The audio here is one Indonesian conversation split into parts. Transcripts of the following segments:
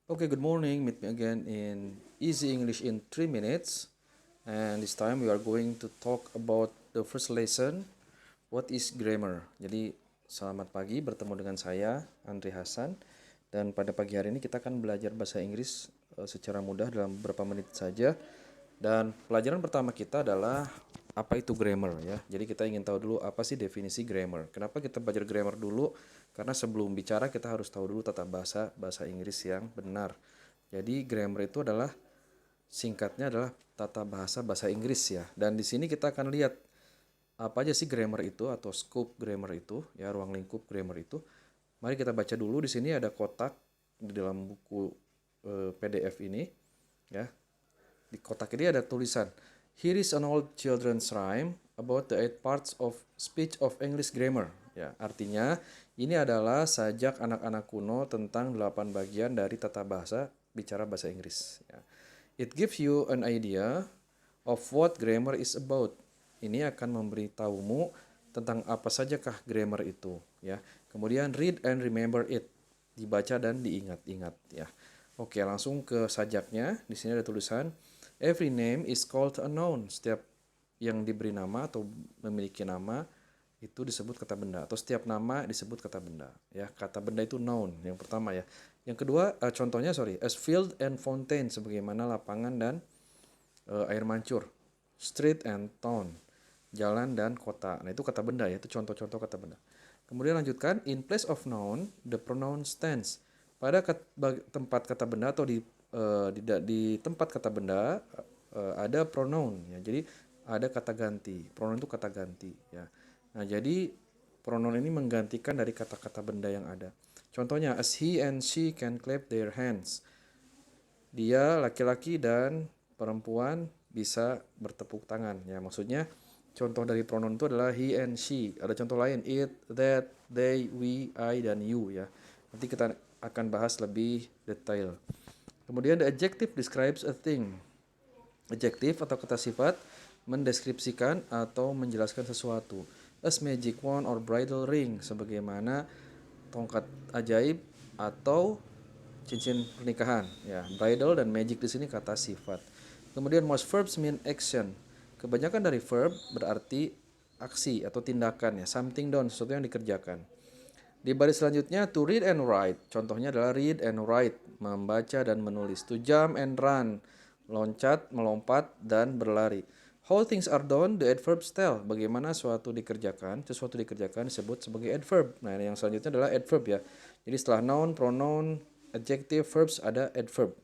Okay, good morning. Meet me again in Easy English in 3 minutes. And this time we are going to talk about the first lesson, what is grammar. Jadi, selamat pagi, bertemu dengan saya, Andri Hasan. Dan pada pagi hari ini kita akan belajar bahasa Inggris secara mudah dalam beberapa menit saja. Dan pelajaran pertama kita adalah apa itu grammar ya. Jadi kita ingin tahu dulu apa sih definisi grammar. Kenapa kita belajar grammar dulu? Karena sebelum bicara kita harus tahu dulu tata bahasa bahasa Inggris yang benar. Jadi grammar itu adalah singkatnya adalah tata bahasa bahasa Inggris ya. Dan di sini kita akan lihat apa aja sih grammar itu atau scope grammar itu ya, ruang lingkup grammar itu. Mari kita baca dulu. Di sini ada kotak di dalam buku PDF ini ya. Di kotak ini ada tulisan, "Here is an old children's rhyme about the 8 parts of speech of English grammar." Ya, artinya ini adalah sajak anak-anak kuno tentang 8 bagian dari tata bahasa bicara bahasa Inggris. Ya. It gives you an idea of what grammar is about. Ini akan memberitahumu tentang apa sajakah grammar itu. Ya. Kemudian read and remember it. Dibaca dan diingat-ingat. Ya. Oke, langsung ke sajaknya. Di sini ada tulisan, every name is called a noun. Setiap yang diberi nama atau memiliki nama itu disebut kata benda, atau setiap nama disebut kata benda. Ya, kata benda itu noun yang pertama ya. Yang kedua, contohnya as field and fountain, sebagaimana lapangan dan air mancur. Street and town, jalan dan kota. Nah, itu kata benda ya, itu contoh-contoh kata benda. Kemudian lanjutkan, in place of noun, the pronoun stands. Pada tempat kata benda atau di tempat kata benda ada pronoun ya. Jadi ada kata ganti. Pronoun itu kata ganti ya. Nah, jadi pronoun ini menggantikan dari kata-kata benda yang ada. Contohnya, as he and she can clap their hands. Dia, laki-laki dan perempuan bisa bertepuk tangan ya. Maksudnya contoh dari pronoun itu adalah he and she. Ada contoh lain, it, that, they, we, I, dan you ya. Nanti kita akan bahas lebih detail. Kemudian the adjective describes a thing. Adjektif atau kata sifat mendeskripsikan atau menjelaskan sesuatu. As magic wand or bridal ring, sebagaimana tongkat ajaib atau cincin pernikahan. Ya, bridal dan magic di sini kata sifat. Kemudian most verbs mean action. Kebanyakan dari verb berarti aksi atau tindakan ya, something done, sesuatu yang dikerjakan. Di baris selanjutnya, to read and write. Contohnya adalah read and write, membaca dan menulis. To jump and run, loncat, melompat, dan berlari. How things are done, the adverbs tell. Bagaimana sesuatu dikerjakan disebut sebagai adverb. Nah, yang selanjutnya adalah adverb ya. Jadi setelah noun, pronoun, adjective, verbs, ada adverb.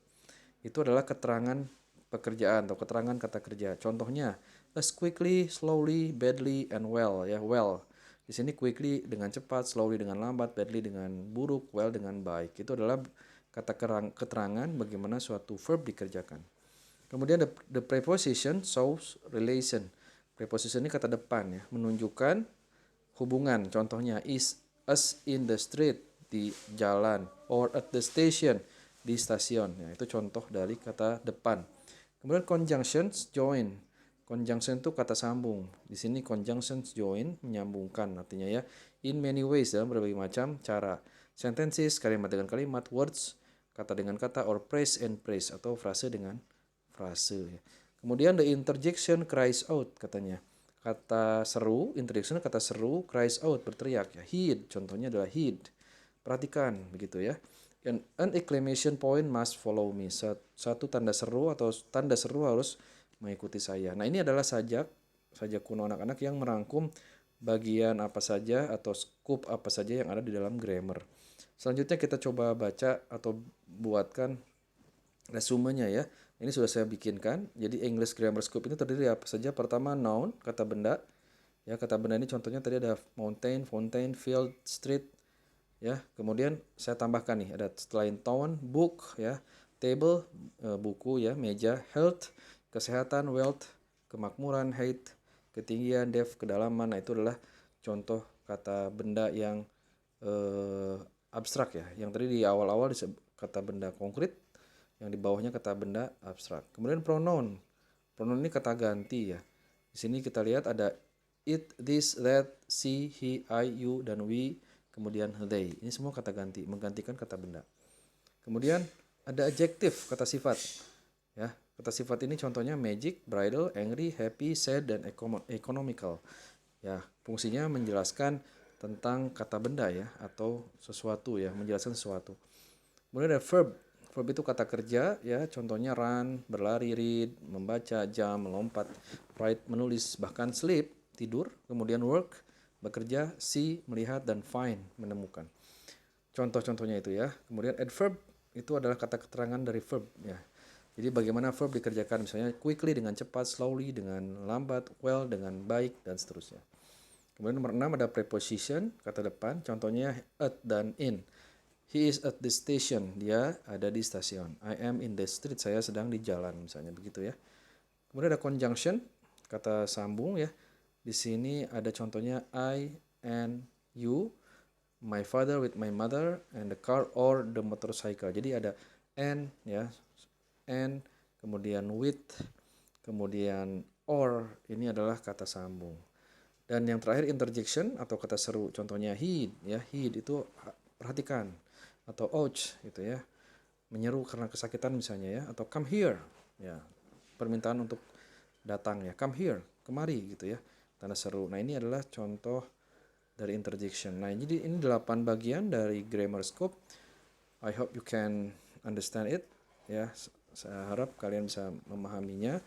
Itu adalah keterangan pekerjaan atau keterangan kata kerja. Contohnya, as quickly, slowly, badly, and well ya, well. Di sini quickly dengan cepat, slowly dengan lambat, badly dengan buruk, well dengan baik. Itu adalah kata keterangan bagaimana suatu verb dikerjakan. Kemudian the preposition shows relation. Preposition ini kata depan ya, menunjukkan hubungan. Contohnya is us in the street, di jalan, or at the station, di stasiun. Ya, itu contoh dari kata depan. Kemudian conjunctions join. Conjunction itu kata sambung. Di sini conjunctions join, menyambungkan artinya ya. In many ways, dalam berbagai macam cara. Sentences, kalimat dengan kalimat, words, kata dengan kata, or phrase and phrase, atau frase dengan frase. Kemudian the interjection cries out katanya. Kata seru, interjection kata seru, cries out, berteriak ya. Heed, contohnya adalah heed. Perhatikan begitu ya. An exclamation point must follow me. Satu tanda seru atau tanda seru harus mengikuti saya. Nah, ini adalah sajak kuno anak-anak yang merangkum bagian apa saja atau scoop apa saja yang ada di dalam grammar. Selanjutnya kita coba baca atau buatkan resumenya ya. Ini sudah saya bikinkan. Jadi English Grammar Scoop ini terdiri dari apa saja? Pertama noun, kata benda. Ya, kata benda ini contohnya tadi ada mountain, fountain, field, street. Ya, kemudian saya tambahkan nih ada selain town, book ya, table, buku ya, meja, health, kesehatan, wealth, kemakmuran, height, ketinggian, depth, kedalaman. Nah, itu adalah contoh kata benda yang abstrak ya. Yang tadi di awal-awal disebut kata benda konkret, yang di bawahnya kata benda abstrak. Kemudian pronoun. Pronoun ini kata ganti ya. Di sini kita lihat ada it, this, that, she, he, I, you, dan we, kemudian they. Ini semua kata ganti, menggantikan kata benda. Kemudian Ada adjektif, kata sifat. Ya, kata sifat ini contohnya magic, bridal, angry, happy, sad, dan economical. Ya, fungsinya menjelaskan tentang kata benda ya atau sesuatu ya, menjelaskan sesuatu. Kemudian ada verb. Verb itu kata kerja ya, contohnya run, berlari, read, membaca, jam, melompat, write, menulis, bahkan sleep, tidur, kemudian work, bekerja, see, melihat, dan find, menemukan. Contoh-contohnya itu ya. Kemudian adverb itu adalah kata keterangan dari verb ya. Jadi bagaimana verb dikerjakan, misalnya quickly dengan cepat, slowly dengan lambat, well dengan baik, dan seterusnya. Kemudian nomor 6 ada preposition, kata depan, contohnya at dan in. He is at the station, dia ada di stasiun. I am in the street, saya sedang di jalan, misalnya begitu ya. Kemudian ada conjunction, kata sambung ya. Di sini ada contohnya I and you, my father with my mother, and the car or the motorcycle. Jadi ada and ya, and kemudian with, kemudian or, ini adalah kata sambung. Dan yang terakhir interjection atau kata seru, contohnya heed ya, heed itu perhatikan, atau ouch gitu ya, menyeru karena kesakitan misalnya ya, atau come here ya, permintaan untuk datang ya, come here, kemari gitu ya, tanda seru. Nah, ini adalah contoh dari interjection. Nah, jadi ini 8 bagian dari grammar scope. I hope you can understand it ya. Saya harap kalian bisa memahaminya.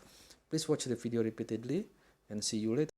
Please watch the video repeatedly and see you later.